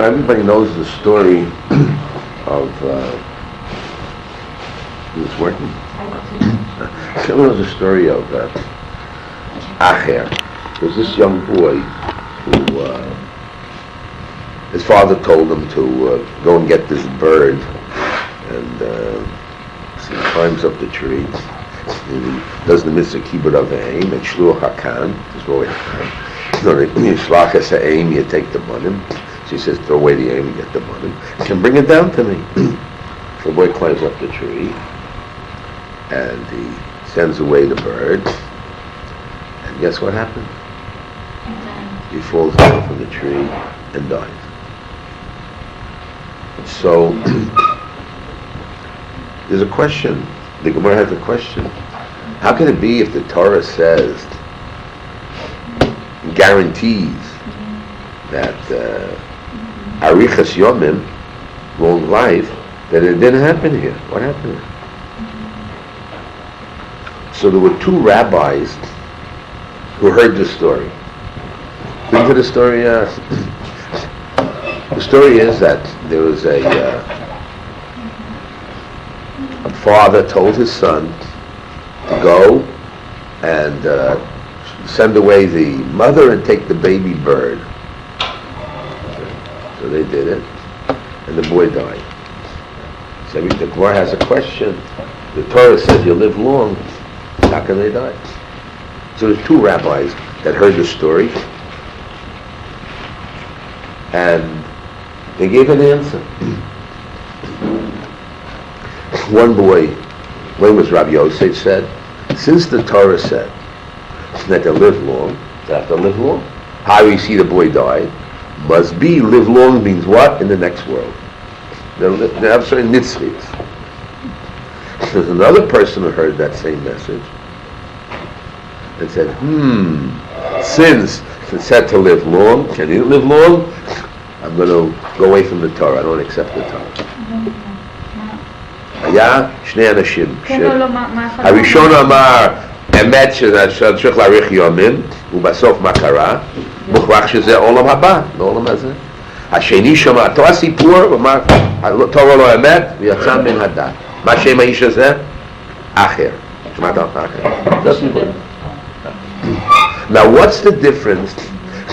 everybody knows the story of, is this working? Everyone knows the story of Acher. There's this young boy who, his father told him to go and get this bird, and so he climbs up the tree, and he does the mitzvah kibbut of the aim, and shluach hakan, just throw away the hakan. No, you shlach es ha'aim, you take the monim. So he says, throw away the aim and get the monim, and bring it down to me. So the boy climbs up the tree, and he sends away the bird, and guess what happens? He falls down from the tree and dies. So, there's a question, the Gemara has a question. How can it be if the Torah says, guarantees that Arichas Yomim, long life, that it didn't happen here? What happened here? So there were two rabbis who heard the story. Been to the story? The story is that there was a father told his son to go and send away the mother and take the baby bird. So they did it, and the boy died. So the Gemara has a question. The Torah says you live long. How can they die? So there's two rabbis that heard the story, and they gave an answer. One boy, one was Rabbi Yosef, said, since the Torah said that they live long, they have to live long. How do you see the boy died? Must be live long means what? In the next world. They have certain mitzvahs. There's another person who heard that same message and said, since it said to live long, can you live long? I'm going to go away from the Torah. I don't accept the Torah. היה שני אנשים. הראשון אמר, אמת שצריך להאריך יומים, ובסוף מה קרה? מוכרח שזה עולם הבא, לא עולם הזה. השני שמע, תורה סיפור, ואמר, תורה לא אמת, ויצא מן הדת. מה שם האיש הזה? אחר. שמעת אחר. Now what's the difference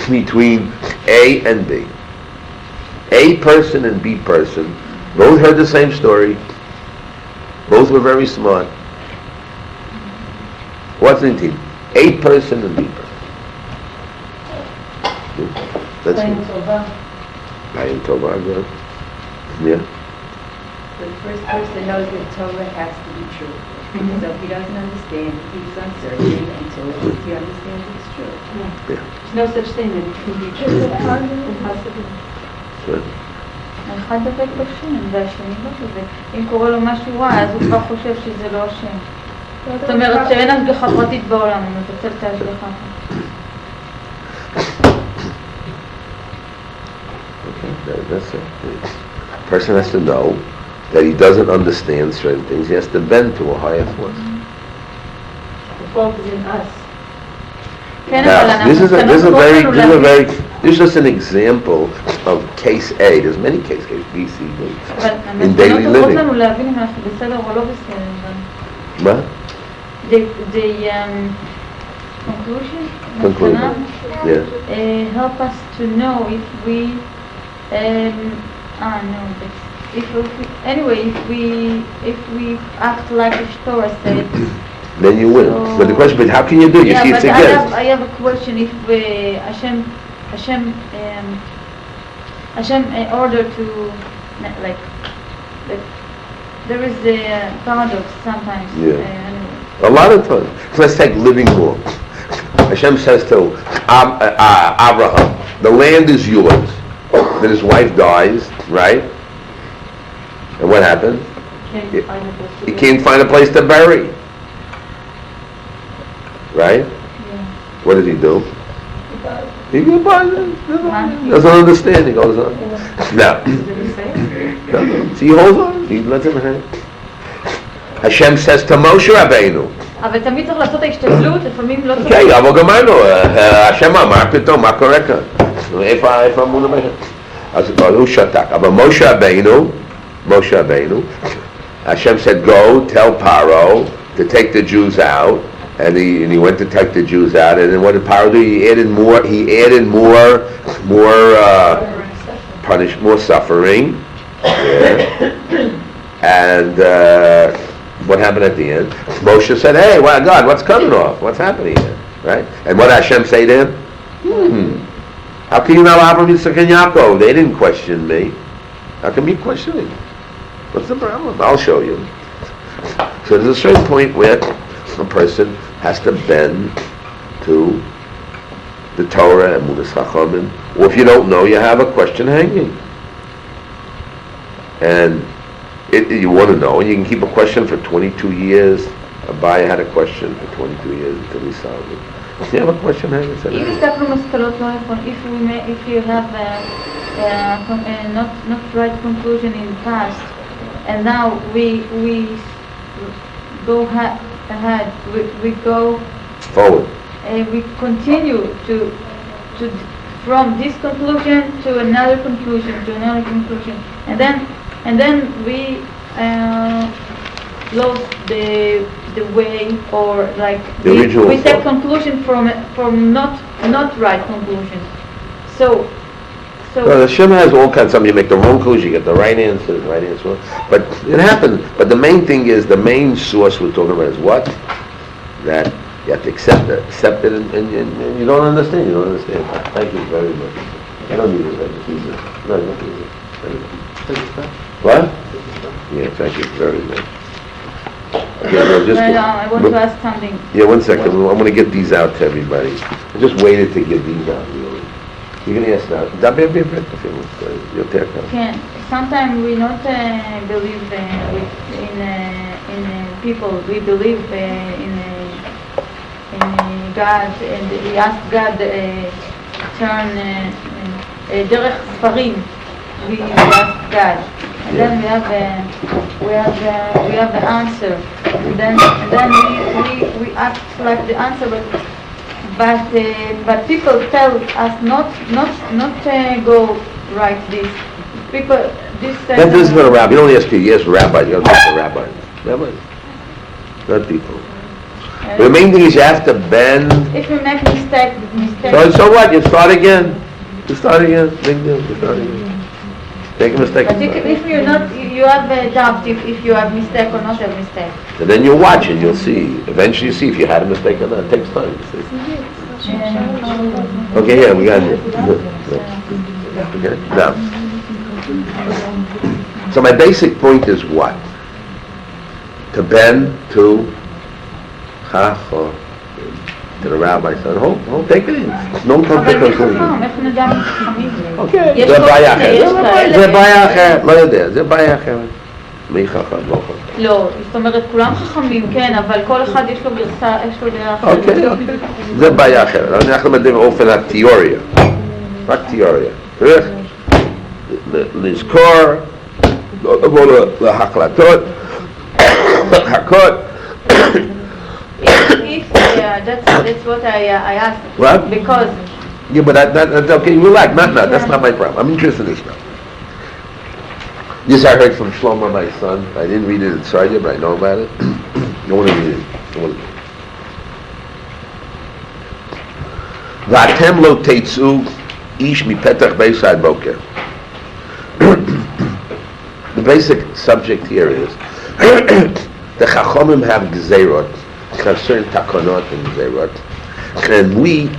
between A and B? A person and B person both heard the same story. Both were very smart. What's the team? A person and B person. That's it. Ayin Tova, good. Yeah. The first person knows that Torah has to be true. So if he doesn't understand, he keeps on searching until he understands it's true. Yeah. There's no such thing that it can be true. Impossible. Good. אחד דבק בשם, והשני לא דבק. אם קורה לו משהו רע, אז הוא כבר חושב שזה לא השם. זאת אומרת שאין השגחה פרטית בעולם, הוא מבטל את ההשגחה. Okay, that's it. A person has to know that he doesn't understand certain things. He has to bend to a higher force. The fault is in us. Now, this is just an example of case A. There's many cases, B, C, D, in daily living. What? The conclusion Yeah. help us to know if we if we act like the Torah said, then you win. So, but the question is, how can you do it? You see, it's against. I have a question. If Hashem order to like there is a paradox sometimes. Yeah. A lot of times. Let's take living law. Hashem says to Abraham, the land is yours. Then his wife dies, right? And what happened? He can't find a place to bury. Right? Yeah. What does he do? He goes by doesn't understand. He goes on. Now, so he holds on. He lets him hang. Hashem says to Moshe Rabbeinu. אבל תמיד צריך לעשות ההשתדלות, לפעמים לא צריך. כן, אבל גמרנו. השם אמר פתאום, מה קורה כאן? איפה אמרו לבן? who shatak? But Moshe Rabbeinu, Hashem said, go tell Paro to take the Jews out, and he went to take the Jews out, and then what did Paro do? He added more more suffering, and what happened at the end? Moshe said, hey, well, God, what's coming off? What's happening here? Right? And what did Hashem say to him? How can you not Abraham, Yitzchak, and Yaakov? They didn't question me. How come you questioning? What's the problem? I'll show you. So there's a certain point where a person has to bend to the Torah and Mudas Chachamim. Or if you don't know, you have a question hanging. And you want to know, and you can keep a question for 22 years. Abaye had a question for 22 years until he solved it. You have a question hanging. If you have not right conclusion in the past, and now we go ahead, we go forward. We continue to from this conclusion to another conclusion, and then we lost the way, or like we take conclusion from not right conclusion. So the Hashem has all kinds. Some you make the wrong conclusion, you get the right answer, but it happens. But the main thing is, the main source we're talking about is what? That you have to accept it, and you don't understand. You don't understand. Thank you very much. I don't need it. I just use it. No, I don't use it. What? Yeah, thank you very much. Okay, I want to ask something. Yeah, 1 second. I'm going to get these out to everybody. I just waited to get these out, really. You're going to ask now. Sometimes we not believe in people. We believe in God, and we ask God turn derech sfarim. We ask God, and then we have the answer. And then we act like the answer, but people tell us not go write this. People this. That is for a rabbi. You don't ask people. Yes, rabbi. You don't ask the rabbi. Rabbis, not people. The main thing is you have to bend. If you make mistake. So what? You start again. Big deal. You start again. Make a mistake. But if you're not, you have a doubt if you have mistake or not have mistake. And then you watch and you'll see. Eventually you see if you had a mistake or not. It takes time. Okay, yeah, we got it. Okay, now. So my basic point is what? To bend to to the rabbi said, hold, take it in. No conclusion. Okay. זה בעיה אחרת. לא יודע, זה בעיה אחרת. מי חכם, לא חכם. לא, זאת אומרת, כולם חכמים, כן, אבל כל אחד יש לו גרסה, יש לו דעה אחרת. אוקיי. זה בעיה אחרת. אנחנו מדברים באופן התיאוריה. רק תיאוריה. צריך לזכור, לבוא להחלטות, לחכות. That's what I asked. What? Because. Yeah, but that's okay. Relax. That's not my problem. I'm interested in this now. This I heard from Shlomo, my son. I didn't read it inside yet, but I know about it. I want to read it. V'atem lo teitzu ish mipetach beisad boker. The basic subject here is the Chachomim have gzeirot. Have certain takonot and zerot, and we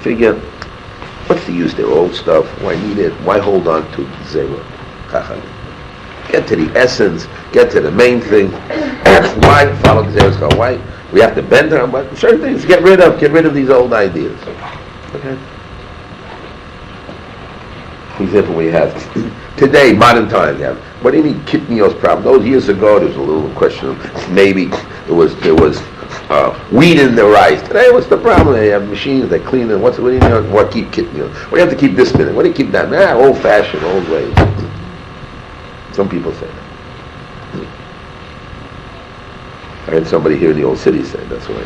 figure, what's the use? They're old stuff. Why need it? Why hold on to zerot? Get to the essence. Get to the main thing. Why follow zerot? Why we have to bend on certain things? Get rid of these old ideas. Okay. For example, we have today, modern times, you have, what do you need kidney's problem? Those years ago, there was a little question of maybe there was weed in the rice. Today, what's the problem? They have machines that clean it. What do you know? What keep kidney? What do you have to keep this minute? What do you keep that? Old-fashioned, old ways. Some people say that. I had somebody here in the old city say that's why.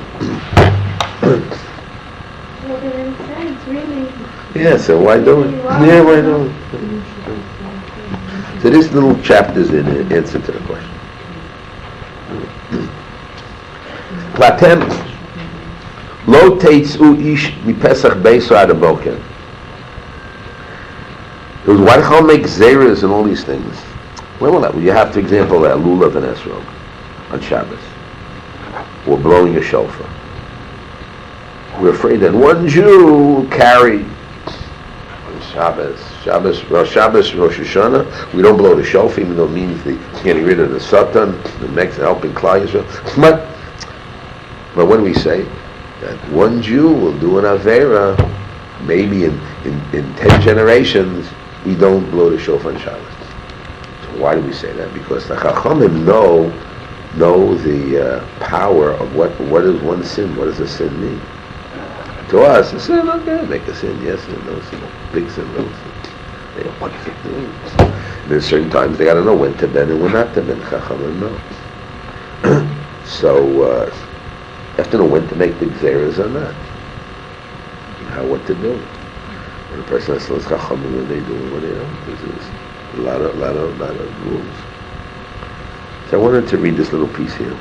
Well, then in a sense, really. Yeah, so why do it? Yeah, why do it? So this little chapter is in answer to the question. Platem, lo teitzu ish mi Pesach beiso ad aboker. It was why the hell make zeras and all these things? Well, you have, for example, lulav and esrog on Shabbos, or blowing a shofar. We're afraid that one Jew carried on Rosh Hashanah, we don't blow the shofar, even though it means the getting rid of the Satan, the next helping Klal Yisrael. But when we say that one Jew will do an Avera, maybe in 10 generations, we don't blow the shofar on Shabbos. So why do we say that? Because the Chachamim know the power of what is one sin, what does a sin mean? To us, a sin, okay, make a sin, yes and no sin, big sin, little sin. They don't want to do it. And then certain times they got to know when to bend and when not to bend. Chachamim know. So you have to know when to make the gzeras or not. What to do. When a person has to know Chachamim when they do and when they don't. There's a lot of rules. So I wanted to read this little piece here.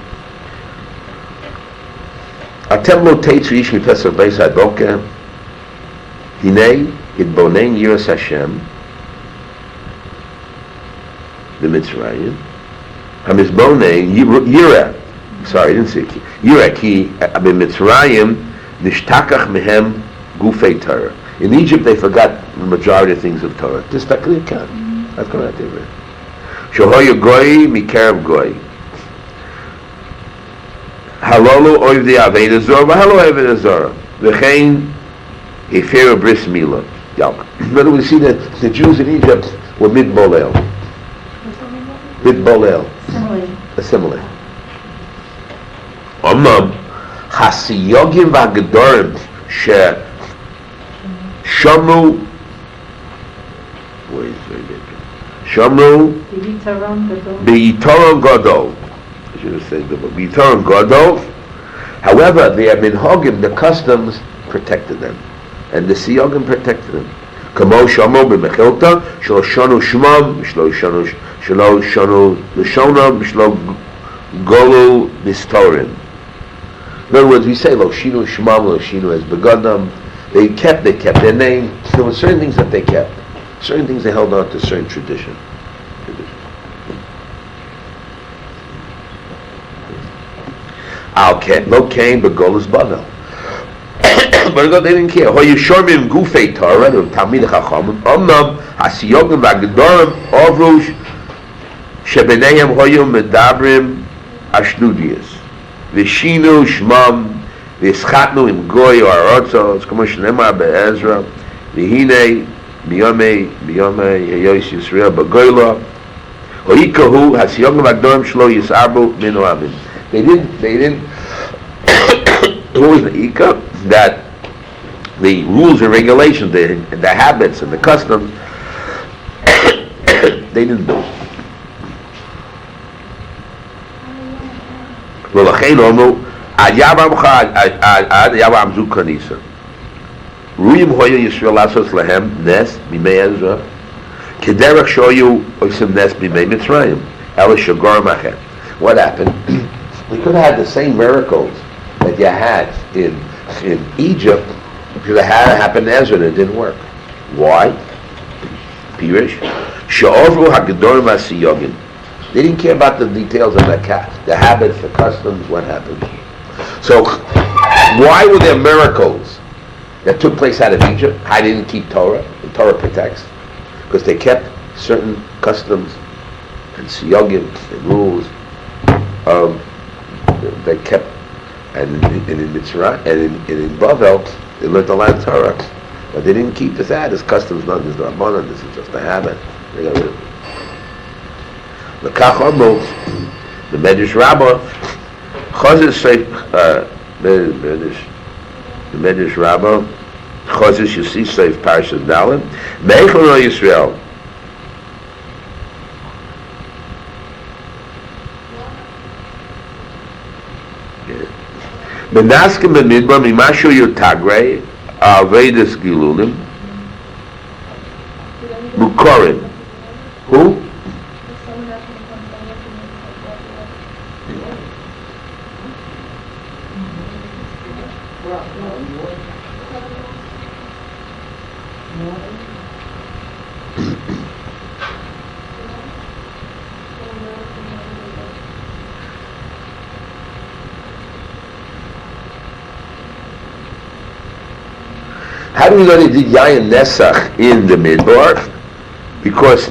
Atem lo teitzu ish mi Pesach beis hadoker, hinei hitbonen yiras Hashem b'Mitzrayim, hamizbonen yira. Sorry, I didn't say ki. Yira ki b'Mitzrayim nishtakach mehem gufei Torah. In Egypt, they forgot the majority of things of Torah. Just like they can. That's correct. Shohoyu goy mikerev goy. Halolu oiv the Aveda Zorah, v'halo Aveda Zorah. V'chein hefera bris milah. But we see that the Jews in Egypt were mid-bolel. Mid-bolel. Assimilate. Omam hasiyogim v'agadorim she shamru b'yitoron gadol. I should have said the b'yitoron gadol. However, the minhagim, the customs, protected them, and the siyogim protected them. Kamo shamo b'mechilta shlo shanu shmam shlo shanu l'shonam shlo golu mistorin. In other words, we say lo shinu shmam lo shinu as begadam. They kept their name. There were certain things that they kept. Certain things they held on to, certain tradition. No Cain, but Golas Bavel. But they didn't care. Hoyu Shormim Gufei Torah, the Talmid Chachamim, Omnam Hasiyogim V'Agadorim Ovrush Shebeneihem Hoyu Medabrim Ashnudias V'Shinu Shmam V'Ischatnu Im Goy or Arotzo. It's Kamo Shnemar Be'ezra V'Hinei Biyomei Heyos Yisrael B'Goyla Hoyikahu Hasiyogim V'Agadorim Shlo Yisarbu Minu Avim. They didn't. What was the Ika? That the rules and regulations, the habits and the customs, they didn't do. V'lachein omu ad yavam zu kanisa. Ruyim hoya Yisrael asos lahem nes mimei Ezra kederach shoyu osim nes mimei Mitzrayim el shagor machet. What happened? We could have had the same miracles that you had in Egypt, because it had happened in Ezra and it didn't work. Why? Pirish. She'ovru ha'gedorim ha'siyogim. They didn't care about the details of the habits, the customs, what happened. So, why were there miracles that took place out of Egypt? I didn't keep Torah. The Torah protects. Because they kept certain customs and siyogim and rules. They kept, and in Mitzrayim and in Bavel, they learned the land Torah, but they didn't keep this ad. This customs, not this Rabbanan. This is just a habit. They got rid of it. The Kachamo, the Medrash Rabbah, Chazis say, the Medrash Rabbah, Chazis you see say Parashat Dalet, Meichel Yisrael. Benaskim b'midbar mimashu yutagre Avedis Gilulim, Mukorim. Who? How do we know they did Yayin Nesach in the Midbar? Because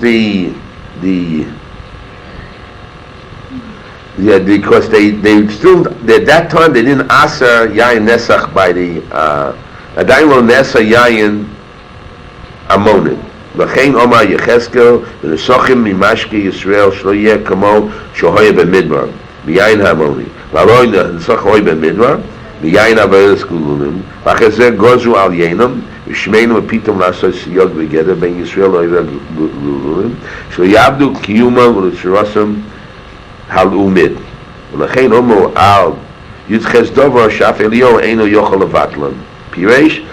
because they still at that time they didn't Aser Yayin Nesach by the Adayin Lo Nesa Yayin Amonim. L'chein Omar Yecheskel v'Nesochim Mimashki Yisrael Shlo Yeh Kamo Shohoye BeMidbar Miyayin HaMoni V'Aloi Nesoch Hoye BeMidbar Miyayin Abayos Gululim V'Achezer Gozu Al Yenam V'Shmeinu V'Pitom L'Asoi Siyog V'Geder Ben Yisrael Hoye Gululim Shlo Yavdu Kiyuma V'L'Shirosim Hal'Umid V'Lechein Omar Al Yitches Dovar Shaf Elio Eino Yochel Levatlan Piresh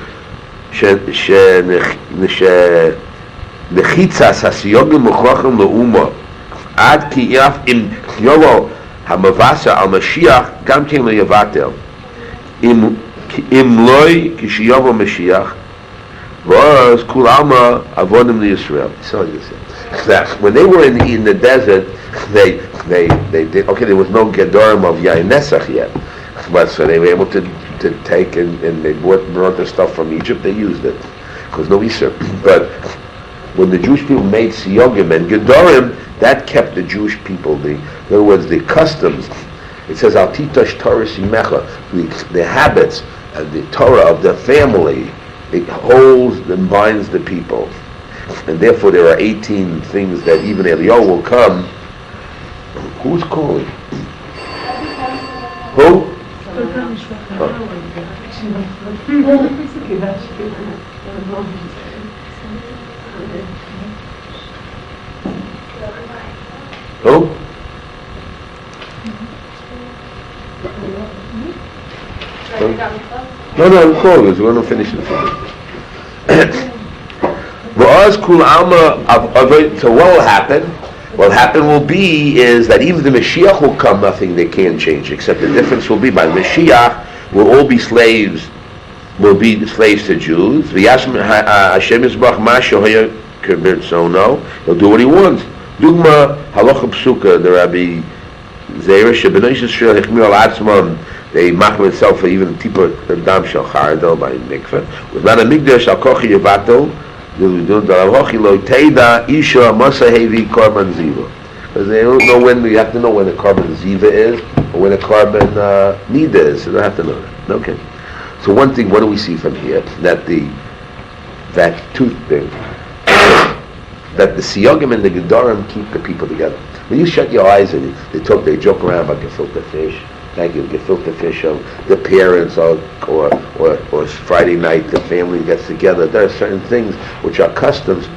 Nechitzas Hasiyogim Mechochem Le'uma Ad Ki Yaf Im Yovo Hamavasa Al Mashiach Gam Ken Le'Yavatel Im Loi Kishiyovo Mashiach was Kul Alma Avodim L'Yisrael. So you say that when they were in the desert, they did okay. There was no Gedorim of Yayin Nesach yet, but so they were able to take and they brought the stuff from Egypt. They used it because no Isser. But when the Jewish people made Siyogim and Gedorim, that kept the Jewish people. In other words, the customs. It says Al Titash Torah Simecha, the habits and the Torah of the family. It holds and binds the people, and therefore there are 18 things that even Eliyahu will come. Who's calling? Who? Who? No, I'm calling us. We're going to finish it. So what will happen? What will happen will be is that even the Mashiach will come, nothing they can't change, except the difference will be by Mashiach will all be slaves, will be slaves to Jews. Hashem Yisbarach Masha Hoya Kibirtzono. He'll do what he wants. Dugma Halacha Psuka, the Rabbi Zeirish B'nai Yisrael Hechmir Al Atzmon. They macham itself for even tipur dam shel chardo by mikveh. With man a migdash al kochi yevato, you do the hochi lo teida isha masahevi korban ziva. Because they don't know when. You have to know when the korban ziva is or when the korban nida is. So they have to know that. Okay. So one thing, what do we see from here? That two things. That the siyogim and the gedorim keep the people together. When you shut your eyes and they joke around about gefilte fish. Thank you. Gefilte fish of the parents, or Friday night the family gets together. There are certain things which are customs.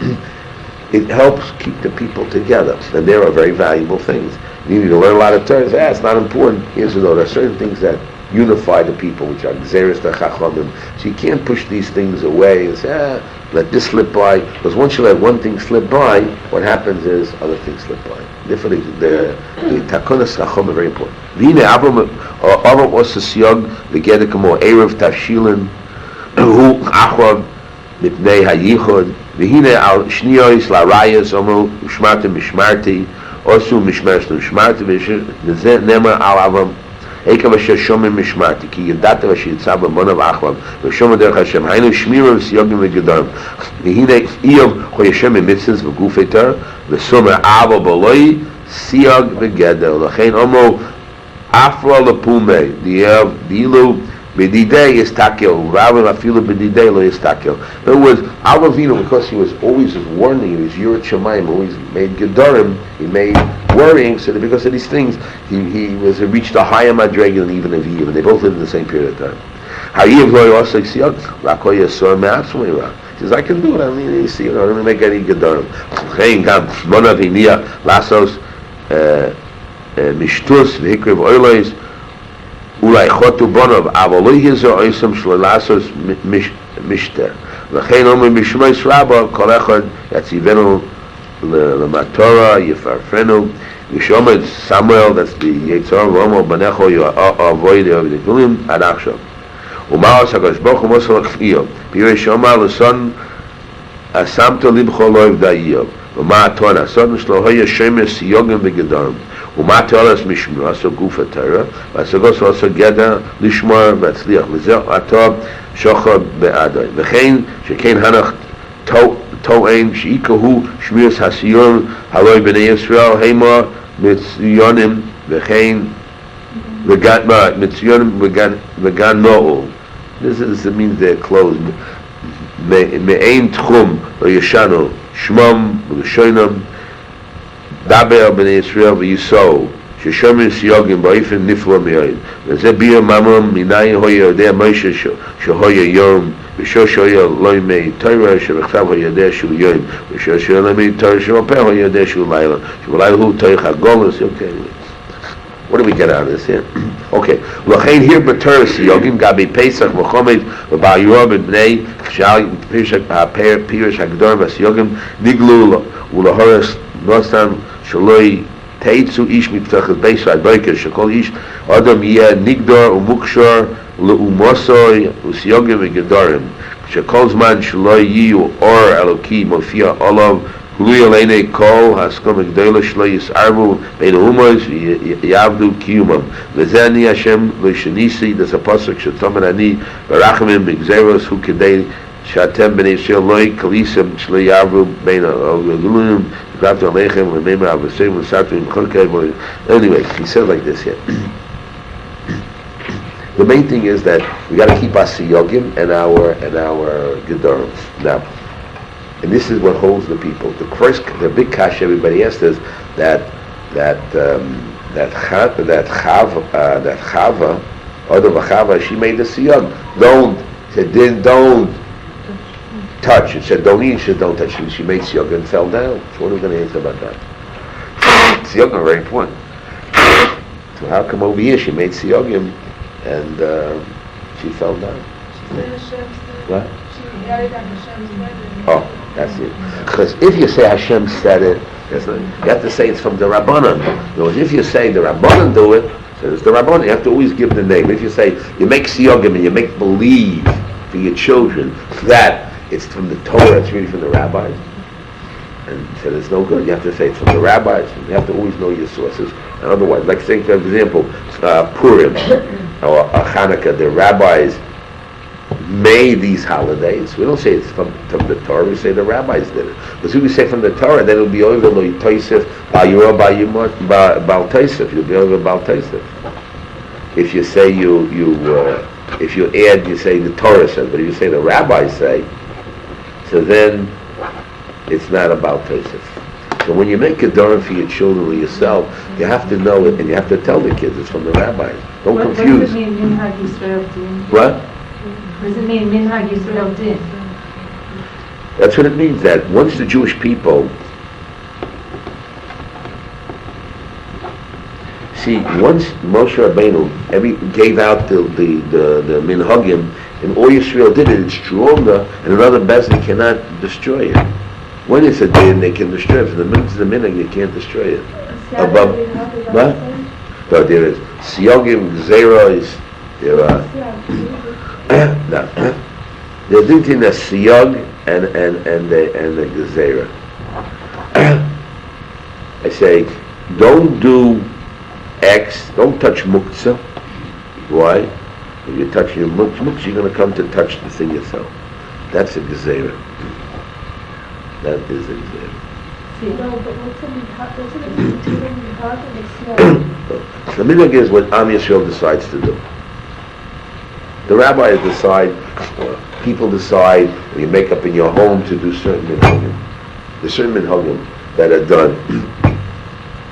It helps keep the people together, and there are very valuable things. You need to learn a lot of terms. It's not important. Here's the note. There are certain things that unify the people, which are gzeres the chachamim. So you can't push these things away and say, let this slip by. Because once you let one thing slip by, what happens is other things slip by. Therefore, the takonas chacham are very important. V'hine Avram osa siyog v'geder kamo erev tavshilin hu achrav mipnei hayichod v'hine al shniyois la'rayas omo ushmarti mishmarti osu mishmarti mishmarti v'zeh nema al Avram Eikav asher shomim mishmarti ki yadata asher yitzah b'monav achrav v'shomim derech Hashem haynu shmirav siyogim v'gedorim v'hine iyov choyeshem mitzvahs v'gufei Torah v'somer avo b'loi siyog v'geder l'chein omo afra l'pumei dilu b'didei is takil ravim afilu b'didei lo is takil. In other words, Avinu, because he was always warning, he was Yirat Shamayim, always made gedorim, he made worrying, so that because of these things, he reached a higher madrega than even Aviv, and they both lived in the same period of time. Hayiv lo yosek siyog l'kol yesor me'atzmei ra. He says, I can do it. I don't need any siyog. I don't make any gedorim. Chein gam monav hiniya lasos mishtus v'hikrev oilois ulai chotu bonov avoloi hizo oisam shlo lasos משתה. לכן אומרים בשמייס רבא, כל אחד יציבנו למטרה, יפרפנו, ושומד סמואל, that's the יצור, ואומר בניך אבוי דגולים עד עכשיו. ומר הקדוש ברוך הוא מוסר לכפיר, פירש שאומר לשון, שמת לבך לא יבדאיו, ומה התורה, הסון שלו היה שמש סיוגים וגדרם, ומה תועלת משמור, עשו גוף התורה, והשגוס עשו גדר לשמור והצליח, וזה התורה שוחר בעדוי, וכן שכן הנך טוען שעיקרו שמירס הסיור הלוי בני ישראל הימר מציונים וכן מציונים וגן נועל. This means they're closed. מאין תחום לא ישנו שמם ולשונם דבר בני ישראל ויסעו ששומר סיוגים באופן נפלא מאוד, וזה ביר ממון מניין הוא יודע משה שהוא יום ושהוא לא ימי תורה שבכתב הוא יודע שהוא יום ושהוא לא ימי תורה שבפה הוא יודע שהוא לילה שבלילה הוא תורך הגולס. Okay, what do we get out of this here? Okay, לכן here בתורה סיוגים גבי פסח וחומד ובעיורה בבני כשאל פירש הגדור והסיוגים נגלו ולהורס נוסתם שלא תאיצו איש מפתחת בישראל בויקר שכל איש אדם יהיה נגדור ומוקשר לאומוסוי וסיוגים וגדורים שכל זמן שלא יהיו אור אלוקי מופיע עליו גלוי על עיני כל הסכום הגדולה שלא יסערבו בין האומות ויעבדו קיומם וזה אני השם ושניסי זה הפסוק שתאמר אני ברחמים בגזירוס הוא כדי שאתם בני ישראל לא יקליסם שלא יעברו בין הגלויים Anyway, he says like this here. The main thing is that we got to keep our siyogim and our gedorim. Now, and this is what holds the people. The big kash everybody asks is that Chava, she made the siyog. Don't touch. It said don't eat, she said don't touch. She made siyog and fell down. So what are we going to answer about that? Siyog are very important. So how come over here she made siyogim and she fell down? What? Oh, that's it. Because if you say Hashem said it, you have to say it's from the Rabbanan. If you say the Rabbanan do it, so it's the Rabbanan. You have to always give the name. If you say you make siyogim and you make believe for your children that it's from the Torah, it's really from the rabbis, and so it's no good. You have to say it's from the rabbis, and you have to always know your sources. And otherwise, like saying, for example, Purim or Hanukkah, the rabbis made these holidays. We don't say it's from the Torah, we say the rabbis did it. Because if we say from the Torah, then it'll be over Lo Yitoisef, Ba'yura, Ba'al Toisef. You'll be over Ba'al Toisef. If you say if you add, you say the Torah says, but if you say the rabbis say, so then it's not about Tosef. So when you make a Dorim for your children or yourself, you have to know it and you have to tell the kids it's from the rabbis. Don't confuse. What does it mean, Minhag Yisrael Din? What? What does it mean, Minhag Yisrael Din? That's what it means, that once the Jewish people see, once Moshe Rabbeinu gave out the minhagim, and all Yisrael did it, it's stronger, and another bezdin cannot destroy it. When it's a din, they can destroy it. For the minute it's the minhag, they can't destroy it. Above, what? No, there is siyogim, gzeros, there are. No, there's different a siyog and the gezerah. I say, don't do X, don't touch muktzah. Why? If you touch your muktzah, you're going to come to touch the thing yourself. That's a gezerah. That is a gezerah. The minhag is what Am Yisrael decides to do. The rabbis decide, people decide, when you make up in your home to do certain minhagim. There's certain minhagim that are done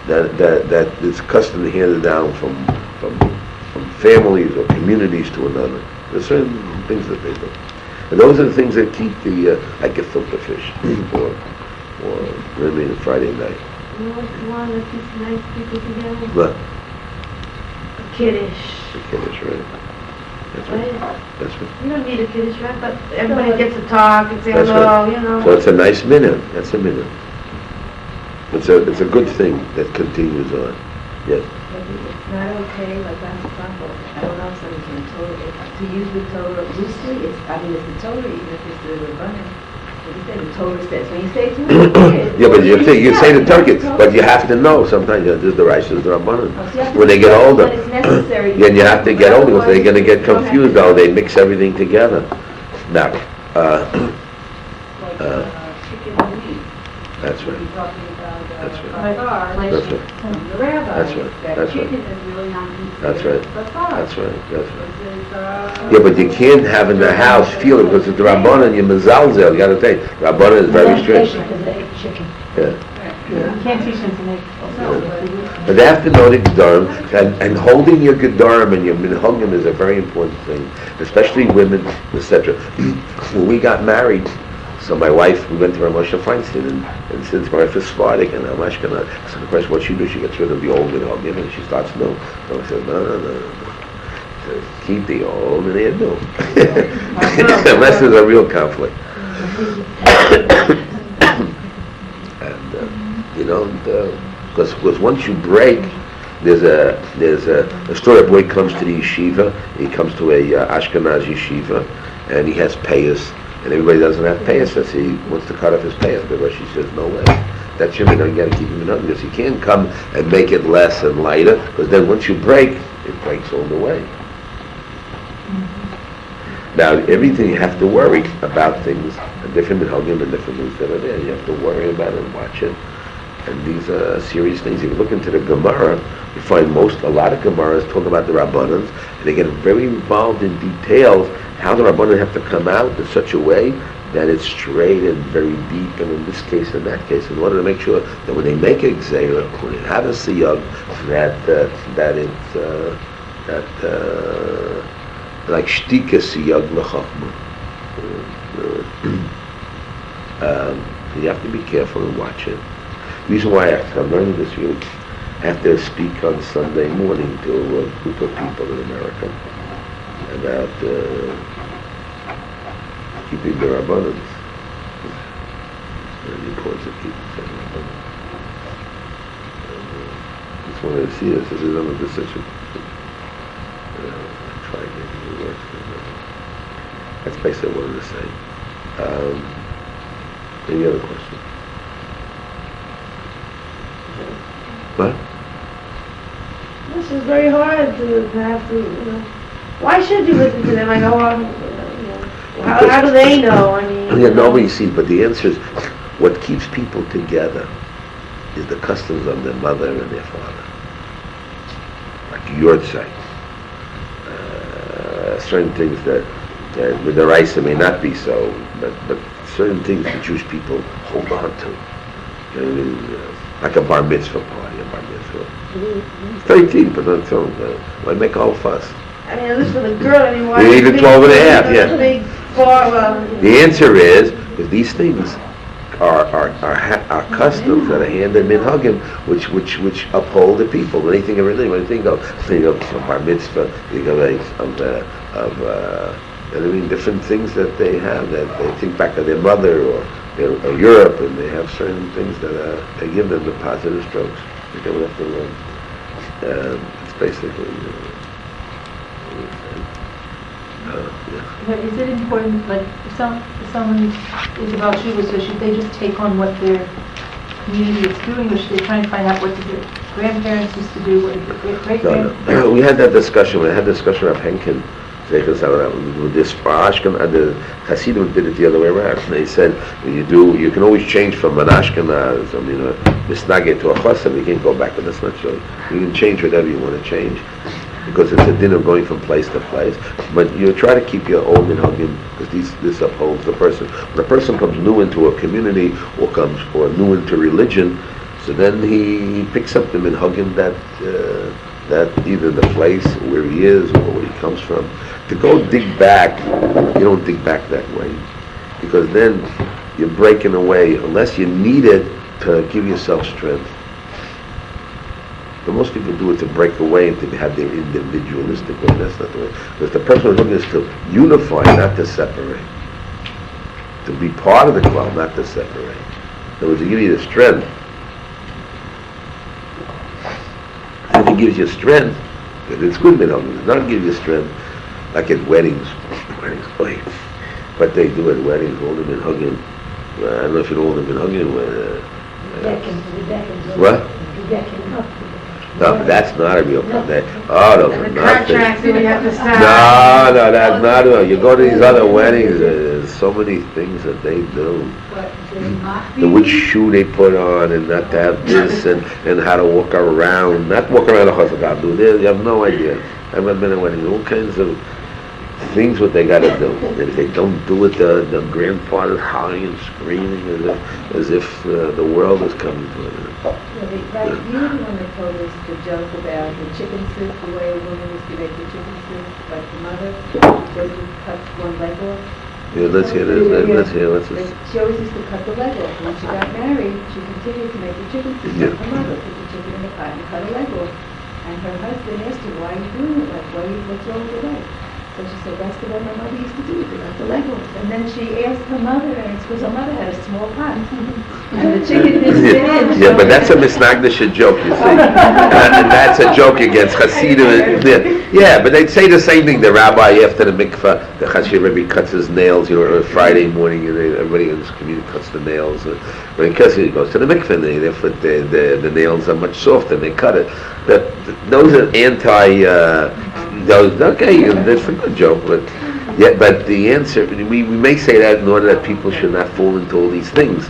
that is custom handed down from families or communities to another. There's certain things that they do, and those are the things that keep the like a filter fish or maybe a Friday night. You want to keep nice people together? What? Kiddush. The Kiddush, right? That's right. That's right. You don't need a kiddush, right? But everybody gets to talk and say That's hello, right. you know. So it's a nice minute. That's a minute. It's a good thing that continues on. Yes. It's not okay, like last example, I don't know if somebody's going to use the Torah loosely. It's the Torah, even if it's the Rabbanim. Like you said, the Torah says, when you say to me, Yeah, but you say the target, but you have to know sometimes, this is the Rosh, this is the Rabbanan. When they get older, when it's necessary. then you have to get older, because they're going to get confused, though, they mix everything together. Now, Chicken and meat. that's right. We're talking about That's right. basar That's right. from the rabbi. That's right. That That's right. chicken is really not considered That's right. basar. That's right, that's right. This is, Yeah, but you can't have in the house feel it, because it's the Rabbanan, you're mezalzel, you gotta take, Rabbanan is very strict. Yeah. You can't teach them to make. But they have to know the Gedarim, and holding your Gedarim and your Minhagim is a very important thing, especially women, etc. When we got married, so my wife, we went to Rav Moshe Feinstein, and since my wife is Sephardic and I'm Ashkenaz, so the question, what she do? She gets rid of the old Minhagim and she starts new. So I said, no. So keep the old and the new. Unless there's a real conflict. Because once you break, there's a story. A boy comes to the yeshiva. He comes to a Ashkenaz yeshiva, and he has payas, and everybody doesn't have payas. So he wants to cut off his payas, but she says, no way. That's your minhag. You got to keep your minhag, because you can't come and make it less and lighter, because then once you break, it breaks all the way. Now, everything you have to worry about things, different minhagim and different things that are there. You have to worry about it and watch it. And these are serious things. If you look into the Gemara, you find a lot of Gemaras talk about the Rabbanans, and they get very involved in details how the Rabbanan have to come out in such a way that it's straight and very deep, and in this case and that case, in order to make sure that when they make a gzeira, when they have a siyag, that it's like shtika siyag l'chachma. You have to be careful and watch it. The reason why I'm learning this week, I have to speak on Sunday morning to a group of people in America about keeping the Rabbanans. The importance of keeping the Rabbanans. Just wanted to see this. This is another decision. I tried making it work. That's basically what I wanted to say. Any other questions? What? This is very hard to have to, Why should you listen to them? I go on, how do they know? I mean, Yeah, nobody sees, but the answer is, what keeps people together is the customs of their mother and their father. Like your side. Certain things that with the Raisa may not be so, but certain things the Jewish people hold on to. Like a bar mitzvah party, a bar mitzvah. 13, but not so. Why make all fuss? I mean, at least for the girl, I mean, why? Even 12 and a half, yeah. Big bar, The answer is, because these things are customs that are handed in minhagim, which uphold the people. When they think of religion, when they think of bar mitzvah, think of different things that they have, that they think back of their mother or Europe, and they have certain things that they give them the positive strokes that they would have to learn. It's basically, But is it important, like, if someone is about Shiva, so should they just take on what their community is doing, or should they try and find out what their grandparents used to do, what their great-grandparents? No. We had that discussion. We had a discussion of Henkin. The Hasidim did it the other way around. They said, you can always change from an Ashkenaz, Misnageh to a Chassid. You can't go back, but that's not true. You can change whatever you want to change, because it's a din of going from place to place. But you try to keep your old minhagim, because this upholds the person. When a person comes new into a community or new into religion, so then he picks up the minhagim that either the place where he is or where he comes from. To go dig back, you don't dig back that way, because then you're breaking away, unless you need it to give yourself strength. But most people do it to break away and to have their individualistic way. That's not the way. Because the person who's looking is to unify, not to separate. To be part of the klal, not to separate. In other words, to give you the strength. If it gives you strength, then it's good minhagim. It does not give you strength, like at weddings. What they do at weddings, all the minhagim. I don't know if you know all the minhagim. What? No, but that's not a real problem. Oh, those are The not contracts that we have to sign. No, that's not real. You go to these other weddings, there's so many things that they do. The which shoe they put on, and not to have this, and how to walk around. Not walk around the chazakah. Do this. You have no idea. I haven't been at weddings. All kinds of things what they got to do. And if they don't do it, the grandfather's howling and screaming as if the world is coming to an end. Right, you were the one that told us the joke about the chicken soup, the way a woman used to make the chicken soup, like the mother, she cut one leg off. Yeah, let's hear this. Let's just... She always used to cut the leg off. When she got married, she continued to make the chicken soup. Yeah. Her mother put the chicken in the pot and cut a leg off. And her husband asked her, why are you doing it? Like, what's wrong with the leg? So she said, that's the way my mother used to do it, to cut the leg off. And then she asked her mother, and it's because her mother had a small pot. And the chicken didn't fit in. Yeah, but that's a misnagdisha joke, you see. And that's a joke against Hasidim. Yeah, but they'd say the same thing. The rabbi after the mikvah, the Chashir Rebbe cuts his nails, Friday morning, and everybody in this community cuts the nails. When he goes to the mikvah, and therefore the nails are much softer, and they cut it. Those are okay, that's a good joke, but the answer, we may say that in order that people should not fall into all these things,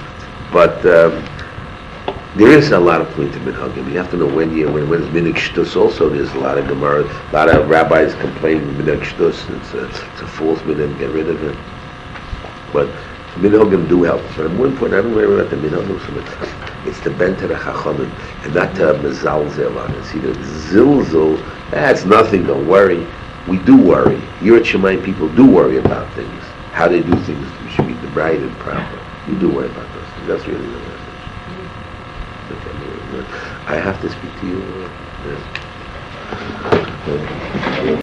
but there is a lot of point to minhagim. You have to know when it's minhag shtus. Also, there's a lot of gemara, a lot of rabbis complain minhag shtus. It's a false minhag. Get rid of it. But minhagim do help. But more important, I don't worry about the minhagim. It's to bend to the chachamim and not to mezalzel on it. See, the zilzul, that's nothing. Don't worry. We do worry. You're at Shemayim, people do worry about things. How they do things. We should be the right and proper. You do worry about those things. That's really the message. I have to speak to you.